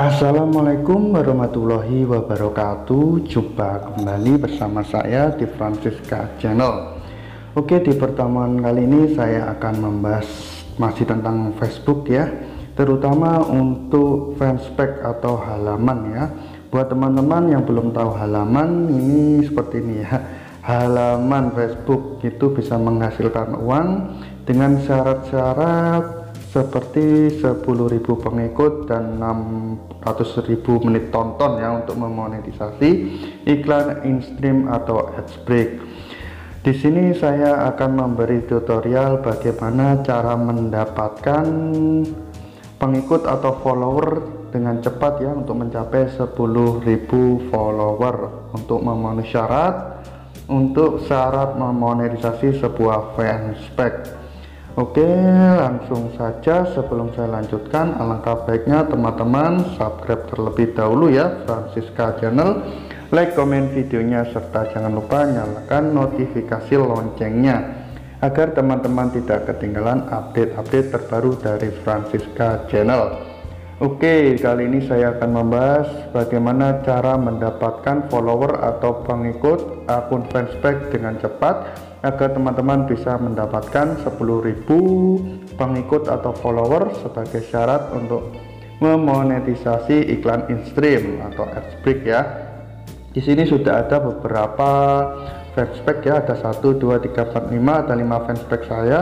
Assalamualaikum warahmatullahi wabarakatuh. Jumpa kembali bersama saya di Francisca Channel. Oke, di pertemuan kali ini saya akan membahas masih tentang Facebook ya, terutama untuk fanspage atau halaman ya. Buat teman-teman yang belum tahu halaman, ini seperti ini ya. Halaman Facebook itu bisa menghasilkan uang dengan syarat-syarat seperti 10.000 pengikut dan 600.000 menit tonton ya untuk memonetisasi iklan in-stream atau ads break. Di sini saya akan memberi tutorial bagaimana cara mendapatkan pengikut atau follower dengan cepat ya untuk mencapai 10.000 follower untuk memenuhi syarat memonetisasi sebuah fanspage. Oke, langsung saja. Sebelum saya lanjutkan, alangkah baiknya teman-teman subscribe terlebih dahulu ya Francisca Channel, like, komen videonya, serta jangan lupa nyalakan notifikasi loncengnya agar teman-teman tidak ketinggalan update-update terbaru dari Francisca Channel. Oke, kali ini saya akan membahas bagaimana cara mendapatkan follower atau pengikut akun fanspage dengan cepat agar teman-teman bisa mendapatkan 10.000 pengikut atau follower sebagai syarat untuk memonetisasi iklan in-stream atau ads break ya. Di sini sudah ada beberapa fanspage ya, ada 1, 2, 3, 4, 5, ada 5 fanspage saya.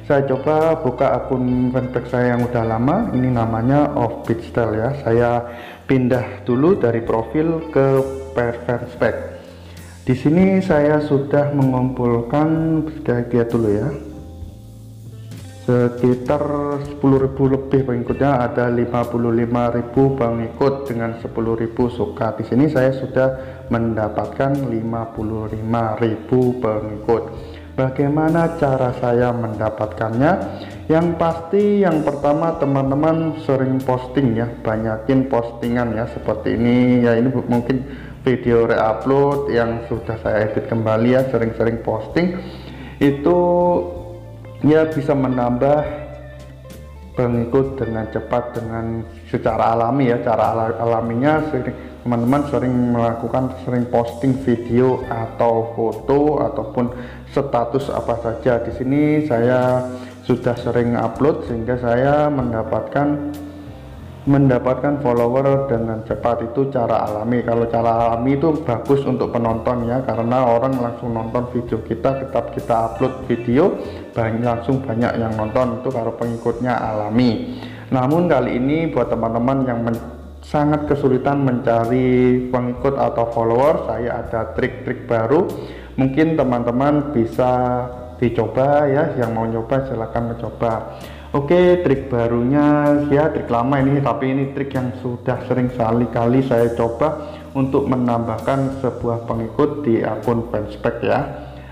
Saya coba buka akun fanspage saya yang udah lama, ini namanya Offbeat Style ya. Saya pindah dulu dari profil ke fanspage. Di sini saya sudah mengumpulkan, kita lihat dulu ya, sekitar 10.000 lebih pengikutnya, ada 55.000 pengikut dengan 10.000 suka. Di sini saya sudah mendapatkan 55.000 pengikut. Bagaimana cara saya mendapatkannya? Yang pasti yang pertama teman-teman sering posting ya, banyakin postingan ya seperti ini ya. Ini mungkin video reupload yang sudah saya edit kembali ya, sering-sering posting itu ya bisa menambah pengikut dengan cepat dengan secara alami ya. Cara alaminya teman-teman sering melakukan, sering posting video atau foto ataupun status apa saja. Di sini saya sudah sering upload sehingga saya mendapatkan follower dengan cepat. Itu cara alami. Kalau cara alami itu bagus untuk penonton ya, karena orang langsung nonton video kita, tetap kita upload video langsung banyak yang nonton. Itu kalau pengikutnya alami. Namun kali ini buat teman-teman yang sangat kesulitan mencari pengikut atau follower, saya ada trik-trik baru, mungkin teman-teman bisa dicoba ya. Yang mau nyoba silahkan mencoba. Oke, trik barunya ya, trik lama ini, tapi ini trik yang sudah sering kali saya coba untuk menambahkan sebuah pengikut di akun fanspage ya.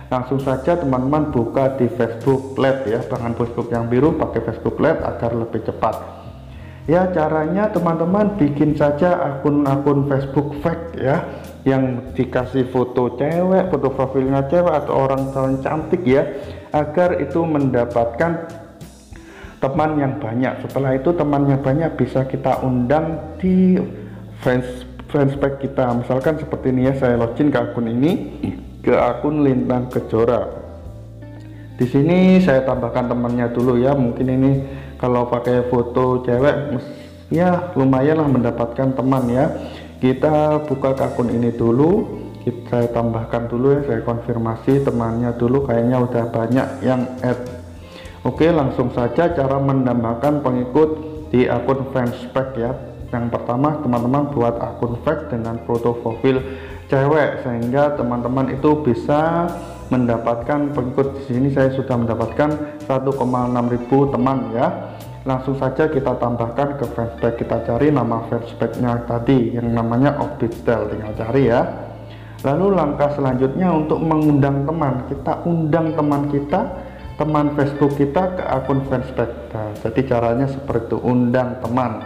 Langsung saja teman-teman buka di Facebook Lite ya, bahkan Facebook yang biru pakai Facebook Lite agar lebih cepat ya. Caranya teman-teman bikin saja akun-akun Facebook fake ya, yang dikasih foto cewek, foto profilnya cewek atau orang cantik ya, agar itu mendapatkan teman yang banyak. Setelah itu teman yang banyak bisa kita undang di fanspage kita. Misalkan seperti ini ya, saya login ke akun ini, ke akun Lintang Kejora. Di sini saya tambahkan temannya dulu ya. Mungkin ini kalau pakai foto cewek ya lumayan lah mendapatkan teman ya. Kita buka ke akun ini dulu, saya tambahkan dulu ya, saya konfirmasi temannya dulu, kayaknya udah banyak yang add. Oke, langsung saja cara menambahkan pengikut di akun fanspage ya. Yang pertama teman-teman buat akun fake dengan foto profil cewek sehingga teman-teman itu bisa mendapatkan pengikut. Di sini saya sudah mendapatkan 1,6.000 teman ya. Langsung saja kita tambahkan ke fanspage, kita cari nama fanspage-nya tadi yang namanya Offbeat Style, tinggal cari ya. Lalu langkah selanjutnya untuk mengundang teman, kita undang teman kita, teman Facebook kita ke akun fanspage. Nah, jadi caranya seperti itu, undang teman.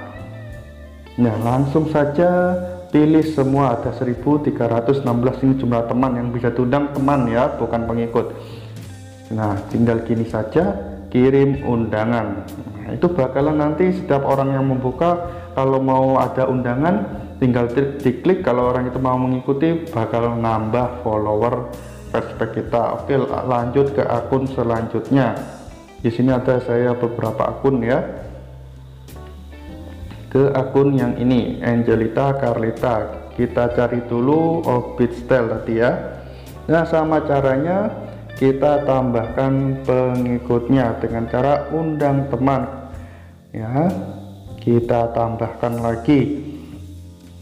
Nah, langsung saja pilih semua, ada 1316 ini jumlah teman yang bisa diundang, teman ya, bukan pengikut. Nah, tinggal gini saja, kirim undangan. Nah, itu bakalan nanti setiap orang yang membuka, kalau mau ada undangan tinggal diklik, kalau orang itu mau mengikuti bakal nambah follower Fanspage kita. Oke, lanjut ke akun selanjutnya. Di sini ada saya beberapa akun ya. Ke akun yang ini, Angelita Carlita, kita cari dulu Orbit Style tadi ya. Nah, sama caranya kita tambahkan pengikutnya dengan cara undang teman ya. Kita tambahkan lagi.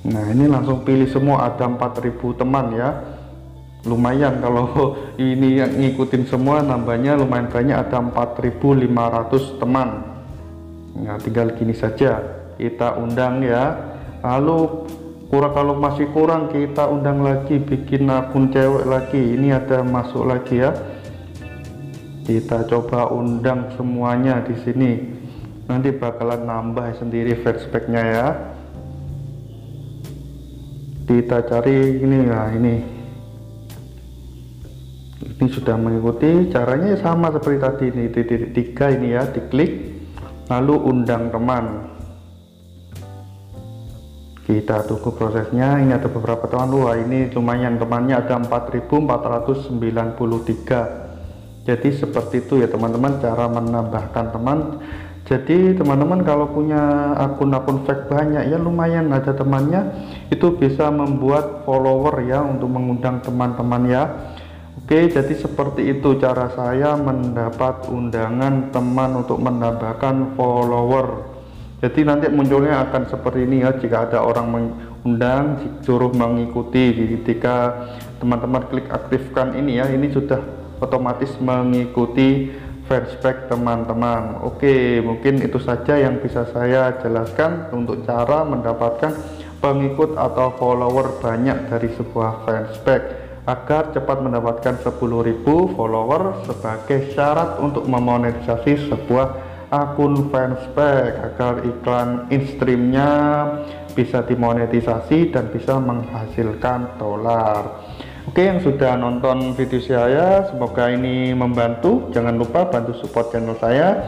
Nah, ini langsung pilih semua, ada 4000 teman ya. Lumayan kalau ini yang ngikutin semua, nambahnya lumayan banyak, ada 4500 teman. Nah, tinggal gini saja kita undang ya. Lalu kalau masih kurang kita undang lagi, bikin akun cewek lagi. Ini ada masuk lagi ya. Kita coba undang semuanya di sini. Nanti bakalan nambah sendiri Fanspage-nya ya. Kita cari ini ya, ini sudah mengikuti. Caranya sama seperti tadi, ini titik 3 ini ya, diklik lalu undang teman. Kita tunggu prosesnya. Ini ada beberapa teman. Wah, ini lumayan temannya, ada 4493. jadi seperti itu ya teman-teman cara menambahkan teman. Jadi teman-teman kalau punya akun-akun fake banyak ya, lumayan ada temannya, itu bisa membuat follower ya untuk mengundang teman-teman ya. Oke, jadi seperti itu cara saya mendapat undangan teman untuk menambahkan follower. Jadi nanti munculnya akan seperti ini ya, jika ada orang mengundang disuruh mengikuti. Ketika teman-teman klik aktifkan ini ya, ini sudah otomatis mengikuti Fanspage teman-teman. Oke, mungkin itu saja yang bisa saya jelaskan untuk cara mendapatkan pengikut atau follower banyak dari sebuah Fanspage agar cepat mendapatkan 10.000 follower sebagai syarat untuk memonetisasi sebuah akun Fanspage, agar iklan in-streamnya bisa dimonetisasi dan bisa menghasilkan dolar. Oke, yang sudah nonton video saya, semoga ini membantu. Jangan lupa bantu support channel saya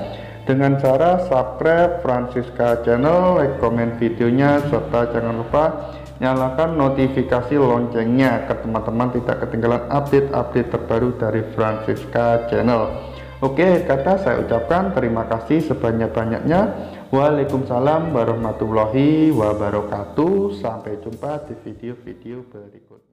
dengan cara subscribe Francisca Channel, like, komen videonya, serta jangan lupa nyalakan notifikasi loncengnya agar teman-teman tidak ketinggalan update-update terbaru dari Francisca Channel. Oke, kata saya ucapkan terima kasih sebanyak-banyaknya. Waalaikumsalam warahmatullahi wabarakatuh. Sampai jumpa di video-video berikutnya.